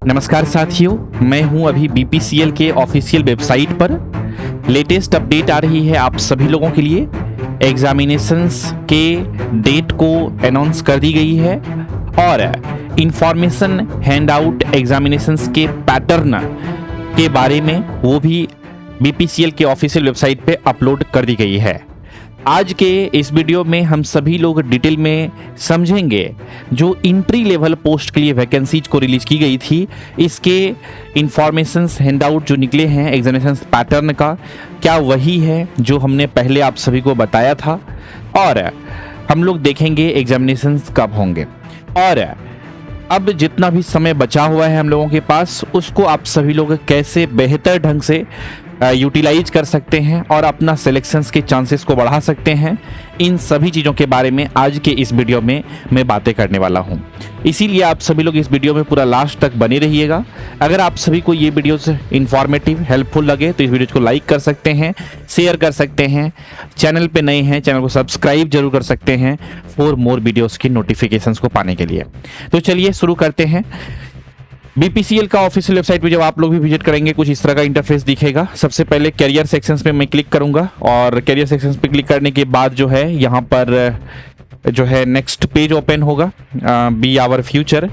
नमस्कार साथियों, मैं हूं अभी बीपीसीएल के ऑफिशियल वेबसाइट पर। लेटेस्ट अपडेट आ रही है आप सभी लोगों के लिए। एग्जामिनेशंस के डेट को अनाउंस कर दी गई है और इंफॉर्मेशन हैंडआउट एग्जामिनेशंस के पैटर्न के बारे में वो भी बीपीसीएल के ऑफिशियल वेबसाइट पे अपलोड कर दी गई है। आज के इस वीडियो में हम सभी लोग डिटेल में समझेंगे जो इंट्री लेवल पोस्ट के लिए वैकेंसीज को रिलीज की गई थी, इसके इंफॉर्मेशंस हैंडआउट जो निकले हैं एग्जामिनेशन पैटर्न का, क्या वही है जो हमने पहले आप सभी को बताया था, और हम लोग देखेंगे एग्जामिनेशंस कब होंगे और अब जितना भी समय बचा हुआ है हम लोगों के पास उसको आप सभी लोग कैसे बेहतर ढंग से यूटिलाइज कर सकते हैं और अपना सिलेक्शंस के चांसेस को बढ़ा सकते हैं। इन सभी चीज़ों के बारे में आज के इस वीडियो में मैं बातें करने वाला हूं। इसीलिए आप सभी लोग इस वीडियो में पूरा लास्ट तक बने रहिएगा। अगर आप सभी को ये वीडियोस इंफॉर्मेटिव हेल्पफुल लगे तो इस वीडियो को लाइक कर सकते हैं, शेयर कर सकते हैं, चैनल पे नए हैं चैनल को सब्सक्राइब जरूर कर सकते हैं फॉर मोर वीडियोज़ की नोटिफिकेशंस को पाने के लिए। तो चलिए शुरू करते हैं। बीपीसीएल का ऑफिशियल वेबसाइट पे जब आप लोग भी विजिट करेंगे कुछ इस तरह का इंटरफेस दिखेगा। सबसे पहले कैरियर सेक्शंस पे मैं क्लिक करूंगा और कैरियर सेक्शंस पे क्लिक करने के बाद जो है यहाँ पर जो है नेक्स्ट पेज ओपन होगा, be our future.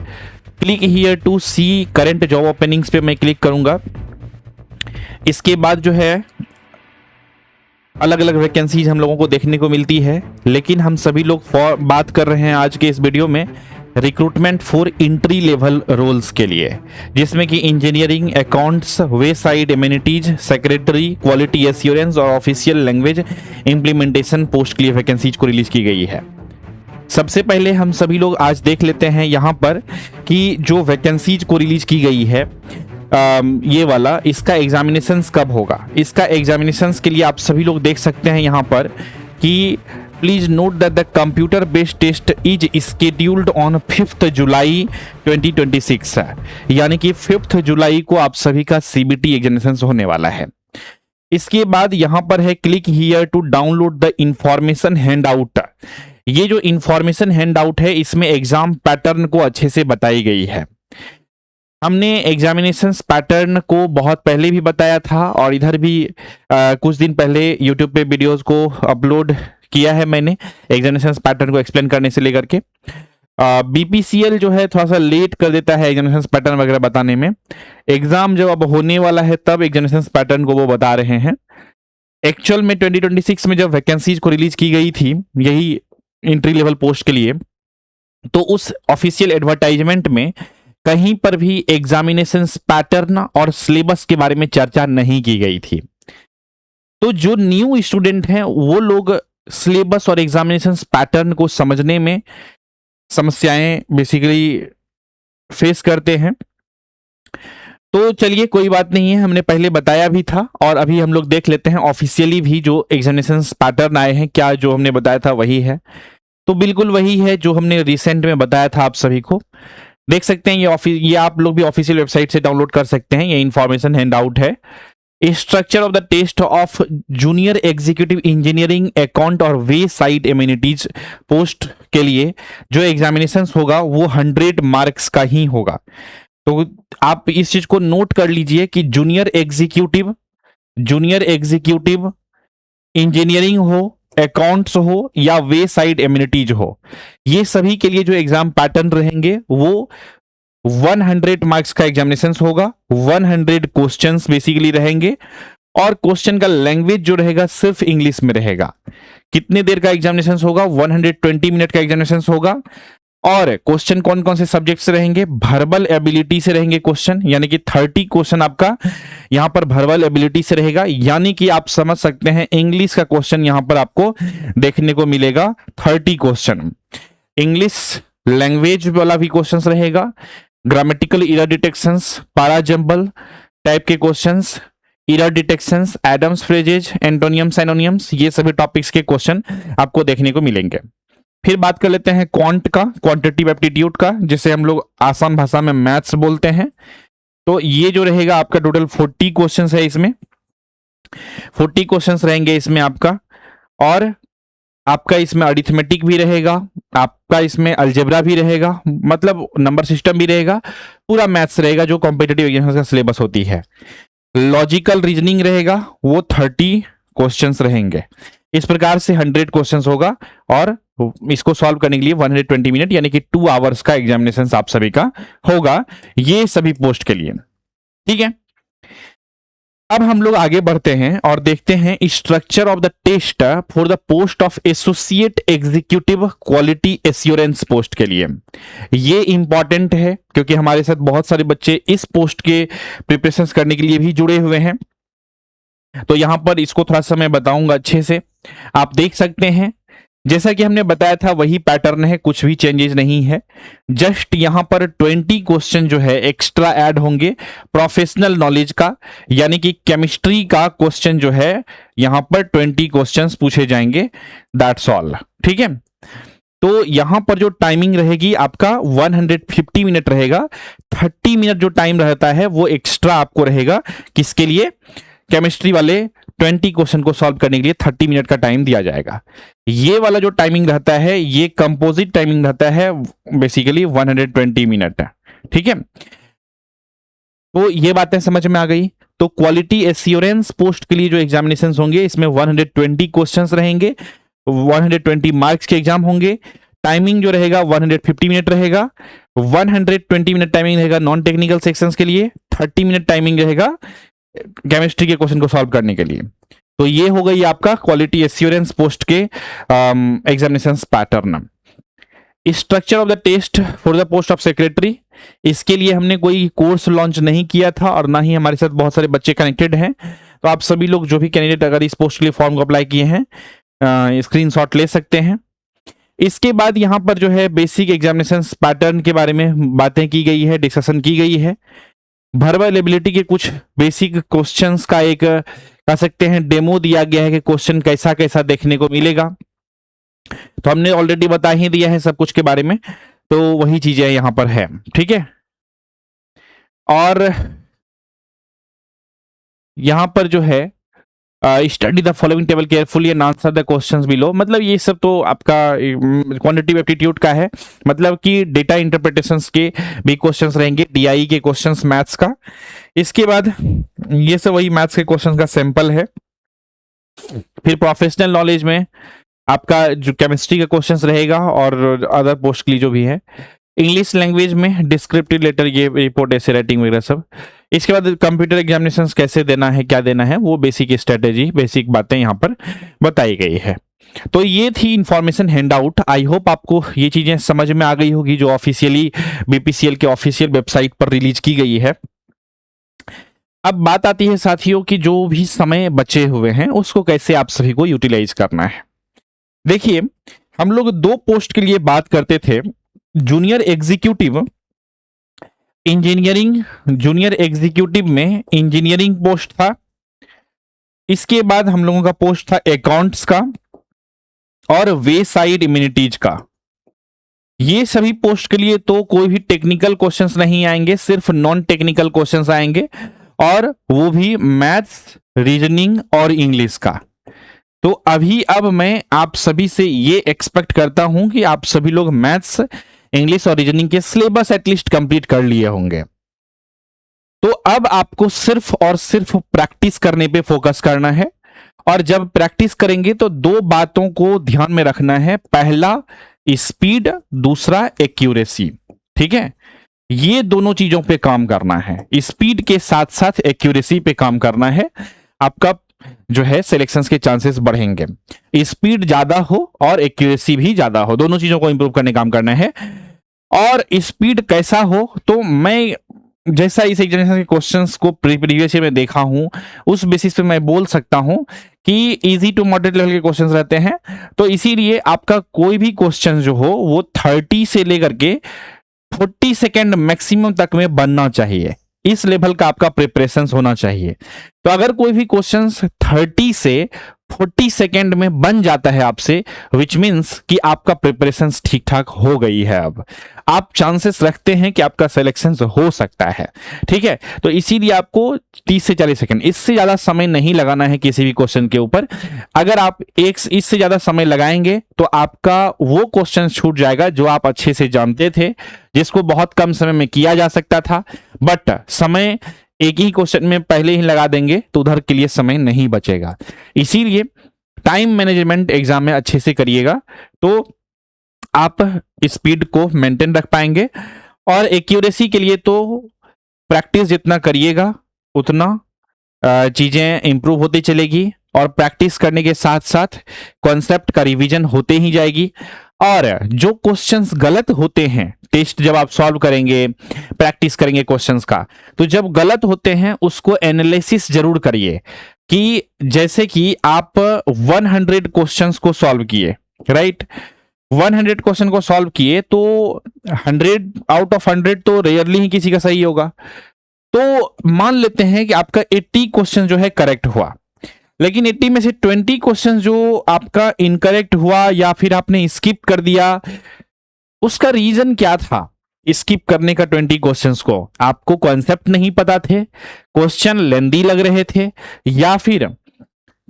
Click here to see current job openings पे मैं क्लिक करूंगा। इसके बाद जो है अलग अलग वैकेंसीज हम लोगों को देखने को मिलती है, लेकिन हम सभी लोग बात कर रहे हैं आज के इस वीडियो में recruitment for entry level roles के लिए, जिसमें कि engineering, accounts, way side amenities, secretary, quality assurance और ऑफिशियल लैंग्वेज इंप्लीमेंटेशन पोस्ट के लिए वैकेंसीज को रिलीज की गई है। सबसे पहले हम सभी लोग आज देख लेते हैं यहाँ पर कि जो वैकेंसीज को रिलीज की गई है ये वाला, इसका एग्जामिनेशंस कब होगा। इसका एग्जामिनेशंस के लिए आप सभी लोग देख सकते हैं यहाँ पर कि please note that the computer based test is scheduled on 5 July 2026, यानी कि 5 जुलाई को आप सभी का सीबीटी एग्जामिनेशन होने वाला है। इसके बाद यहां पर है click here to download the information handout. ये जो इंफॉर्मेशन हैंडआउट है इसमें एग्जाम पैटर्न को अच्छे से बताई गई है। हमने एग्जामिनेशन पैटर्न को बहुत पहले भी बताया था और इधर भी कुछ दिन पहले यूट्यूब पे वीडियोस को अपलोड किया है मैंने एग्जामिनेशन पैटर्न को एक्सप्लेन करने से लेकर के। बीपीसीएल जो है थोड़ा सा लेट कर देता है एग्जामिनेशन पैटर्न वगैरह बताने में। एग्जाम जब अब होने वाला है तब एग्जामिनेशन पैटर्न को वो बता रहे हैं। एक्चुअल में 2026 में जब वैकेंसीज को रिलीज की गई थी यही एंट्री लेवल पोस्ट के लिए, तो उस ऑफिशियल एडवर्टाइजमेंट में कहीं पर भी एग्जामिनेशन पैटर्न और सिलेबस के बारे में चर्चा नहीं की गई थी। तो जो न्यू स्टूडेंट हैं वो लोग सिलेबस और एग्जामिनेशन पैटर्न को समझने में समस्याएं बेसिकली फेस करते हैं। तो चलिए कोई बात नहीं है, हमने पहले बताया भी था और अभी हम लोग देख लेते हैं ऑफिशियली भी जो एग्जामिनेशन पैटर्न आए हैं, क्या जो हमने बताया था वही है। तो बिल्कुल वही है जो हमने रिसेंट में बताया था आप सभी को। देख सकते हैं ये आप लोग भी ऑफिशियल वेबसाइट से डाउनलोड कर सकते हैं। ये इंफॉर्मेशन हैंडआउट है। Structure of the test of junior executive engineering, account और वे साइड एमिनिटीज पोस्ट के लिए जो एग्जामिनेशन होगा वो 100 मार्क्स का ही होगा। तो आप इस चीज को नोट कर लीजिए कि जूनियर एग्जीक्यूटिव इंजीनियरिंग हो, अकाउंट्स हो या वे साइड एमिनिटीज हो, ये सभी के लिए जो एग्जाम पैटर्न रहेंगे वो 100 मार्क्स का एग्जामिनेशन होगा। 100 क्वेश्चंस बेसिकली रहेंगे और क्वेश्चन का लैंग्वेज जो रहेगा सिर्फ इंग्लिश में रहेगा। कितने देर का एग्जामिनेशन होगा? 120 मिनट का एग्जामिनेशन होगा। और क्वेश्चन कौन कौन से सब्जेक्ट से रहेंगे? वर्बल एबिलिटी से रहेंगे क्वेश्चन, यानी कि 30 क्वेश्चन आपका यहां पर वर्बल एबिलिटी से रहेगा। यानी कि आप समझ सकते हैं इंग्लिश का क्वेश्चन यहां पर आपको देखने को मिलेगा 30 क्वेश्चन। इंग्लिश लैंग्वेज वाला भी क्वेश्चन रहेगा। Grammatical error detections, parajumble type के questions, error detections, idioms phrases, antonyms, synonyms, ये सभी टॉपिक्स के क्वेश्चन आपको देखने को मिलेंगे। फिर बात कर लेते हैं क्वांट का, क्वांटिटेटिव एप्टीट्यूड का, जिसे हम लोग आसान भाषा में मैथ्स बोलते हैं। तो ये जो रहेगा आपका टोटल 40 क्वेश्चंस है, इसमें 40 क्वेश्चंस रहेंगे इसमें आपका। और आपका इसमें अरिथमेटिक भी रहेगा, आपका इसमें अलजेब्रा भी रहेगा, मतलब नंबर सिस्टम भी रहेगा। पूरा मैथ्स रहेगा जो कॉम्पिटिटिव एग्जाम का सिलेबस होती है। लॉजिकल रीजनिंग रहेगा, वो 30 क्वेश्चंस रहेंगे। इस प्रकार से 100 क्वेश्चंस होगा और इसको सॉल्व करने के लिए 120 मिनट यानी कि 2 आवर्स का एग्जामिनेशन आप सभी का होगा, ये सभी पोस्ट के लिए। ठीक है, अब हम लोग आगे बढ़ते हैं और देखते हैं structure of the test for the post of associate executive quality assurance post के लिए। ये इंपॉर्टेंट है क्योंकि हमारे साथ बहुत सारे बच्चे इस पोस्ट के प्रिपरेशन करने के लिए भी जुड़े हुए हैं। तो यहां पर इसको थोड़ा सा मैं बताऊंगा अच्छे से, आप देख सकते हैं। जैसा कि हमने बताया था वही पैटर्न है, कुछ भी चेंजेस नहीं है। जस्ट यहां पर 20 क्वेश्चन जो है एक्स्ट्रा ऐड होंगे प्रोफेशनल नॉलेज का, यानी कि केमिस्ट्री का क्वेश्चन जो है यहां पर 20 क्वेश्चंस पूछे जाएंगे, दैट्स ऑल। ठीक है, तो यहां पर जो टाइमिंग रहेगी आपका 150 मिनट रहेगा। 30 मिनट जो टाइम रहता है वो एक्स्ट्रा आपको रहेगा, किसके लिए? केमिस्ट्री वाले 20 क्वेश्चन को सॉल्व करने के लिए 30 मिनट का टाइम दिया जाएगा। ये वाला जो टाइमिंग रहता है ये कंपोजिट टाइमिंग रहता है, बेसिकली 120 मिनट। ठीक है, तो ये बातें समझ में आ गई। तो क्वालिटी एश्योरेंस पोस्ट के लिए जो एग्जामिनेशंस होंगे इसमें 120 क्वेश्चंस रहेंगे, 120 मार्क्स के एग्जाम होंगे। टाइमिंग जो रहेगा 150 मिनट रहेगा। 120 मिनट टाइमिंग रहेगा नॉन टेक्निकल सेक्शंस के लिए, 30 मिनट टाइमिंग रहेगा केमिस्ट्री के क्वेश्चन को सॉल्व करने के लिए। तो ये हो गई आपका क्वालिटी एश्योरेंस पोस्ट के examination pattern. Structure of the test for the post of secretary, इसके लिए हमने कोई कोर्स लॉन्च नहीं किया था और ना ही हमारे साथ बहुत सारे बच्चे कनेक्टेड हैं। तो आप सभी लोग जो भी कैंडिडेट अगर इस पोस्ट के लिए फॉर्म को अप्लाई किए हैं स्क्रीनशॉट ले सकते हैं। इसके बाद यहाँ पर जो है बेसिक एग्जामिनेशन पैटर्न के बारे में बातें की गई है, डिस्कशन की गई है। वर्बल एबिलिटी के कुछ बेसिक क्वेश्चंस का एक कह सकते हैं डेमो दिया गया है कि क्वेश्चन कैसा कैसा देखने को मिलेगा। तो हमने ऑलरेडी बता ही दिया है सब कुछ के बारे में, तो वही चीजें यहां पर है। ठीक है, और यहां पर जो है study the following table carefully and answer the questions below, मतलब ये सब तो आपका क्वांटिटेटिव एप्टीट्यूड का है, मतलब कि डेटा इंटरप्रिटेशंस के भी क्वेश्चंस रहेंगे, डीआई के क्वेश्चंस मैथ्स का। इसके बाद ये सब वही मैथ्स के क्वेश्चंस का सैंपल है। फिर प्रोफेशनल नॉलेज में आपका जो केमिस्ट्री का क्वेश्चंस रहेगा और अदर पोस्ट के लिए जो भी है। इंग्लिश लैंग्वेज में डिस्क्रिप्टिव लेटर, ये रिपोर्ट, ऐसे राइटिंग वगैरह सब। इसके बाद कंप्यूटर एग्जामिनेशंस कैसे देना है, क्या देना है, वो बेसिक स्ट्रेटेजी, बेसिक बातें यहाँ पर बताई गई है। तो ये थी information hand out. I hope आपको ये चीजें समझ में आ गई होगी जो ऑफिशियली बीपीसीएल के ऑफिशियल वेबसाइट पर रिलीज की गई है। अब बात आती है साथियों कि जो भी समय बचे हुए हैं उसको कैसे आप सभी को यूटिलाइज करना है। देखिए, हम लोग 2 पोस्ट के लिए बात करते थे, junior executive engineering. Junior executive में इंजीनियरिंग पोस्ट था। इसके बाद हम लोगों का पोस्ट था अकाउंट्स का और वे साइड इम्यूनिटीज का। ये सभी पोस्ट के लिए तो कोई भी टेक्निकल क्वेश्चंस नहीं आएंगे, सिर्फ नॉन टेक्निकल क्वेश्चंस आएंगे, और वो भी मैथ्स, रीजनिंग और इंग्लिश का। तो अब मैं आप सभी से ये एक्सपेक्ट करता हूं कि आप सभी लोग मैथ्स, इंग्लिश और रीजनिंग के सिलेबस एटलीस्ट कंप्लीट कर लिए होंगे। तो अब आपको सिर्फ और सिर्फ प्रैक्टिस करने पे फोकस करना है, और जब प्रैक्टिस करेंगे तो 2 बातों को ध्यान में रखना है। पहला स्पीड, दूसरा एक्यूरेसी। ठीक है, ये दोनों चीजों पे काम करना है। स्पीड के साथ साथ एक्यूरेसी पे काम करना है, आपका जो है सिलेक्शंस के चांसेस बढ़ेंगे। स्पीड ज्यादा हो और एक्यूरेसी भी ज्यादा हो, दोनों चीजों को इंप्रूव करने काम करना है। और स्पीड कैसा हो, तो मैं जैसा इस एग्जामिनेशन के क्वेश्चंस को प्रीवियस ईयर में देखा हूं उस बेसिस पे मैं बोल सकता हूं कि इजी टू मॉडरेट लेवल के क्वेश्चंस रहते हैं। तो इसीलिए आपका कोई भी क्वेश्चन जो हो वो 30 से लेकर के 40 सेकेंड मैक्सिमम तक में बनना चाहिए। इस लेवल का आपका प्रिपरेशन होना चाहिए। तो अगर कोई भी क्वेश्चंस 30 से 40 सेकेंड में बन जाता है आपसे, विच मीन्स कि आपका प्रिपरेशन ठीक ठाक हो गई है। अब आप चांसेस रखते हैं कि आपका सिलेक्शन हो सकता है। ठीक है, तो इसीलिए आपको 30 से 40 सेकेंड, इससे ज्यादा समय नहीं लगाना है किसी भी क्वेश्चन के ऊपर। अगर आप इससे ज्यादा समय लगाएंगे तो आपका वो क्वेश्चन छूट जाएगा जो आप अच्छे से जानते थे, जिसको बहुत कम समय में किया जा सकता था, बट समय एक ही क्वेश्चन में पहले ही लगा देंगे तो उधर के लिए समय नहीं बचेगा। इसीलिए टाइम मैनेजमेंट एग्जाम में अच्छे से करिएगा तो आप स्पीड को मेंटेन रख पाएंगे। और एक्यूरेसी के लिए तो प्रैक्टिस जितना करिएगा उतना चीजें इंप्रूव होती चलेगी, और प्रैक्टिस करने के साथ साथ कॉन्सेप्ट का रिवीजन होते ही जाएगी। और जो क्वेश्चंस गलत होते हैं, टेस्ट जब आप सॉल्व करेंगे, प्रैक्टिस करेंगे क्वेश्चंस का, तो जब गलत होते हैं उसको एनालिसिस जरूर करिए। कि जैसे कि आप 100 क्वेश्चंस को सॉल्व किए, राइट, 100 क्वेश्चन को सॉल्व किए तो 100 आउट ऑफ 100 तो रेयरली ही किसी का सही होगा। तो मान लेते हैं कि आपका 80 क्वेश्चन जो है करेक्ट हुआ, लेकिन 80 में से 20 क्वेश्चन जो आपका इनकरेक्ट हुआ या फिर आपने स्किप कर दिया, उसका रीजन क्या था स्किप करने का? 20 क्वेश्चंस को आपको कॉन्सेप्ट नहीं पता थे, क्वेश्चन लेंदी लग रहे थे, या फिर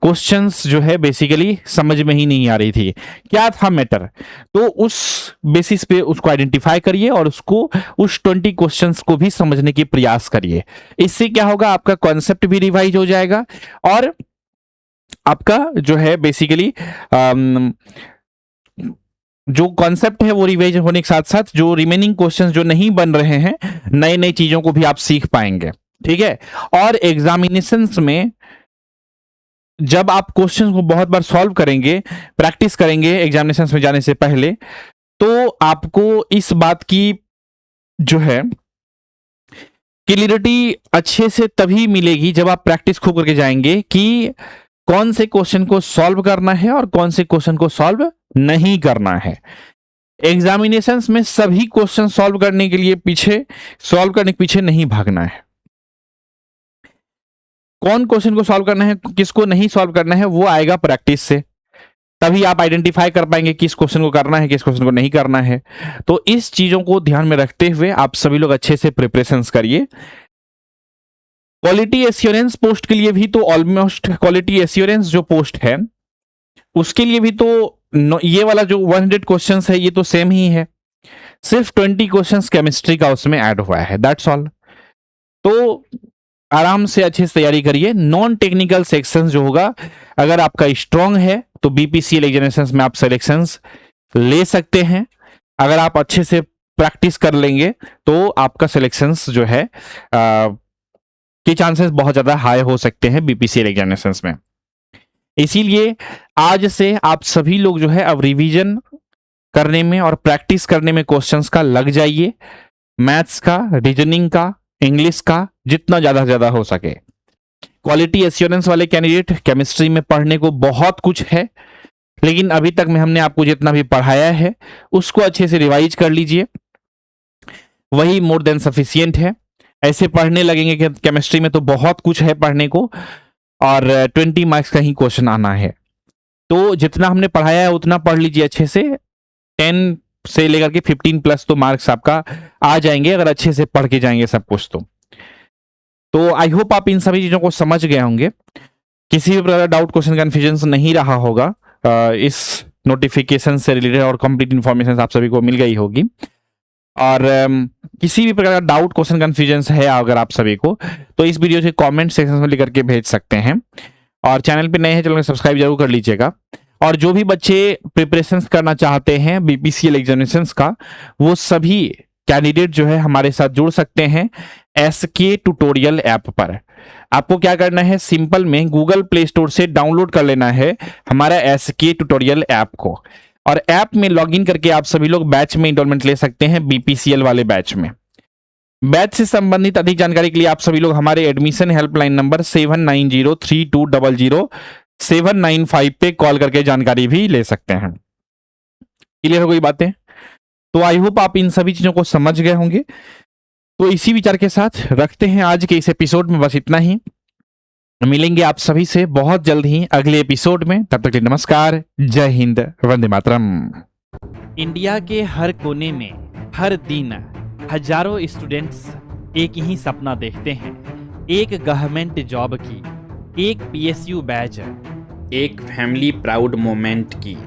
क्वेश्चंस जो है बेसिकली समझ में ही नहीं आ रही थी, क्या था मैटर? तो उस बेसिस पे उसको आइडेंटिफाई करिए और उसको उस 20 क्वेश्चंस को भी समझने की प्रयास करिए। इससे क्या होगा, आपका कॉन्सेप्ट भी रिवाइज हो जाएगा और आपका जो है बेसिकली जो कॉन्सेप्ट है वो रिवाइज होने के साथ साथ जो रिमेनिंग क्वेश्चंस जो नहीं बन रहे हैं, नई नई चीजों को भी आप सीख पाएंगे। ठीक है, और एग्जामिनेशंस में जब आप क्वेश्चन को बहुत बार सॉल्व करेंगे, प्रैक्टिस करेंगे एग्जामिनेशंस में जाने से पहले, तो आपको इस बात की जो है क्लियरिटी अच्छे से तभी मिलेगी जब आप प्रैक्टिस खूब करके जाएंगे कि कौन से क्वेश्चन को सॉल्व करना है और कौन से क्वेश्चन को सॉल्व नहीं करना है। एग्जामिनेशंस में सभी क्वेश्चन सॉल्व करने के पीछे नहीं भागना है। कौन क्वेश्चन को सॉल्व करना है, किसको नहीं सॉल्व करना है, वो आएगा प्रैक्टिस से। तभी आप आइडेंटिफाई कर पाएंगे किस क्वेश्चन को करना है, किस क्वेश्चन को नहीं करना है। तो इस चीजों को ध्यान में रखते हुए आप सभी लोग अच्छे से प्रिपरेशंस करिए। क्वालिटी एश्योरेंस पोस्ट के लिए भी तो ऑलमोस्ट क्वालिटी एश्योरेंस जो पोस्ट है उसके लिए भी तो ये वाला जो 100 क्वेश्चंस है ये तो सेम ही है, सिर्फ 20 क्वेश्चंस केमिस्ट्री का उसमें ऐड हुआ है, दैट्स ऑल। तो आराम से अच्छे से तैयारी करिए। नॉन टेक्निकल सेक्शन जो होगा अगर आपका स्ट्रांग है तो बीपीसीएल एग्जामिनेशंस में आप सिलेक्शंस ले सकते हैं। अगर आप अच्छे से प्रैक्टिस कर लेंगे तो आपका सिलेक्शंस जो है के चांसेस बहुत ज्यादा हाई हो सकते हैं बीपीसीएल एग्जामिनेशंस में। इसीलिए आज से आप सभी लोग जो है अब रिवीजन करने में और प्रैक्टिस करने में क्वेश्चंस का लग जाइए। मैथ्स का, रीजनिंग का, इंग्लिश का जितना ज्यादा ज्यादा हो सके। क्वालिटी एश्योरेंस वाले कैंडिडेट केमिस्ट्री में पढ़ने को बहुत कुछ है, लेकिन अभी तक में हमने आपको जितना भी पढ़ाया है उसको अच्छे से रिवाइज कर लीजिए, वही मोर देन सफिशिएंट है। ऐसे पढ़ने लगेंगे कि केमिस्ट्री में तो बहुत कुछ है पढ़ने को और 20 मार्क्स का ही क्वेश्चन आना है। तो जितना हमने पढ़ाया है उतना पढ़ लीजिए अच्छे से। 10 से लेकर के 15 प्लस तो मार्क्स आपका आ जाएंगे अगर अच्छे से पढ़ के जाएंगे सब कुछ। तो आई होप आप इन सभी चीजों को समझ गए होंगे। किसी भी प्रकार का डाउट, क्वेश्चन, कंफ्यूजन नहीं रहा होगा। इस नोटिफिकेशन से रिलेटेड और कंप्लीट इंफॉर्मेशन आप सभी को मिल गई होगी। और किसी भी प्रकार का डाउट, क्वेश्चन, कंफ्यूजन है अगर आप सभी को, तो इस वीडियो से कमेंट सेक्शन में लिख करके भेज सकते हैं। और चैनल पे नए हैं, चैनल को सब्सक्राइब जरूर कर लीजिएगा। और जो भी बच्चे प्रिपरेशंस करना चाहते हैं बीपीसीएल एग्जामिनेशंस का, वो सभी कैंडिडेट जो है हमारे साथ जुड़ सकते हैं एसके ट्यूटोरियल ऐप पर। आपको क्या करना है, सिंपल में गूगल प्ले स्टोर से डाउनलोड कर लेना है हमारा एसके ट्यूटोरियल ऐप को, और ऐप में लॉगिन करके आप सभी लोग बैच में इनरोलमेंट ले सकते हैं बीपीसीएल वाले बैच में। बैच से संबंधित अधिक जानकारी के लिए आप सभी लोग हमारे एडमिशन हेल्पलाइन नंबर 7903200795 पे कॉल करके जानकारी भी ले सकते हैं। क्लियर हो गई बातें? तो आई होप आप इन सभी चीजों को समझ गए होंगे। तो इसी विचार के साथ रखते हैं आज के इस एपिसोड में बस इतना ही। मिलेंगे आप सभी से बहुत जल्द ही अगले एपिसोड में। तब तक के लिए नमस्कार, जय हिंद, वंदे मातरम। इंडिया के हर कोने में हर दिन हजारों स्टूडेंट्स एक ही सपना देखते हैं, एक गवर्नमेंट जॉब की, एक पीएसयू बैच, एक फैमिली प्राउड मोमेंट की।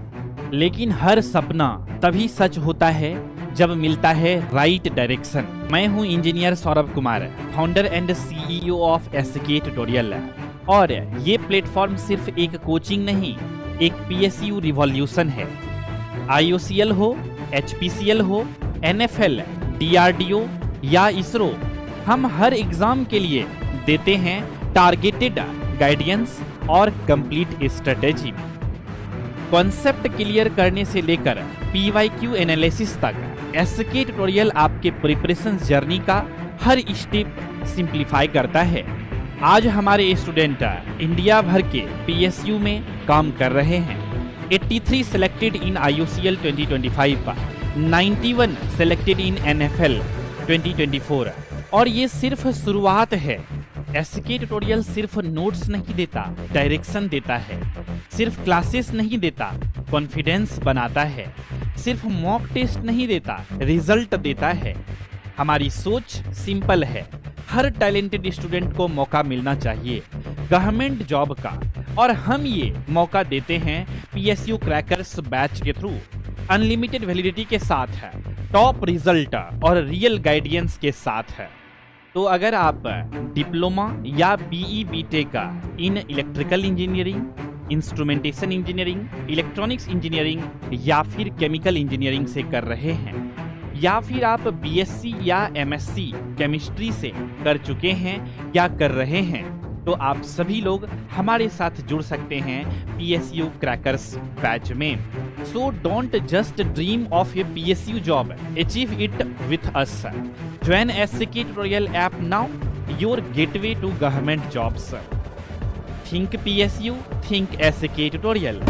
लेकिन हर सपना तभी सच होता है जब मिलता है राइट डायरेक्शन। मैं हूं engineer Saurabh Kumar, founder and CEO of SK tutorial, और ये प्लेटफॉर्म सिर्फ एक कोचिंग नहीं, एक पीएसयू रिवॉल्यूशन है। आईओसीएल हो, एचपीसीएल हो, एनएफएल, डीआरडीओ या इसरो, हम हर एग्जाम के लिए देते हैं टारगेटेड गाइडेंस और कंप्लीट स्ट्रेटेजी। कॉन्सेप्ट क्लियर करने से लेकर पीवाईक्यू एनालिसिस तक एसके ट्यूटोरियल आपके प्रिपरेशन जर्नी का हर स्टेप सिंप्लीफाई करता है। आज हमारे स्टूडेंट इंडिया भर के पीएसयू में काम कर रहे हैं। 83 selected in IOCL 2025, 91 selected in NFL 2024, और ये सिर्फ शुरुआत है। एसके ट्यूटोरियल सिर्फ नोट्स नहीं देता, डायरेक्शन देता है। सिर्फ क्लासेस नहीं देता, कॉन्फिडेंस बनाता है। सिर्फ मॉक टेस्ट नहीं देता, रिजल्ट देता है। हमारी सोच सिंपल है, हर टैलेंटेड स्टूडेंट को मौका मिलना चाहिए गवर्नमेंट जॉब का, और हम ये मौका देते हैं पीएसयू क्रैकर्स बैच के थ्रू, अनलिमिटेड वैलिडिटी के साथ है, टॉप रिजल्ट और रियल गाइडेंस के साथ है। तो अगर आप डिप्लोमा या BE BTech in electrical engineering, instrumentation engineering, electronics engineering या फिर केमिकल इंजीनियरिंग से कर रहे हैं, या फिर आप बीएससी या एमएससी केमिस्ट्री से कर चुके हैं या कर रहे हैं, तो आप सभी लोग हमारे साथ जुड़ सकते हैं पीएसयू क्रैकर्स बैच में। So don't just dream of A PSU job, achieve it with us. Join SK Tutorial app now, your gateway to government jobs. Think PSU, think SK Tutorial.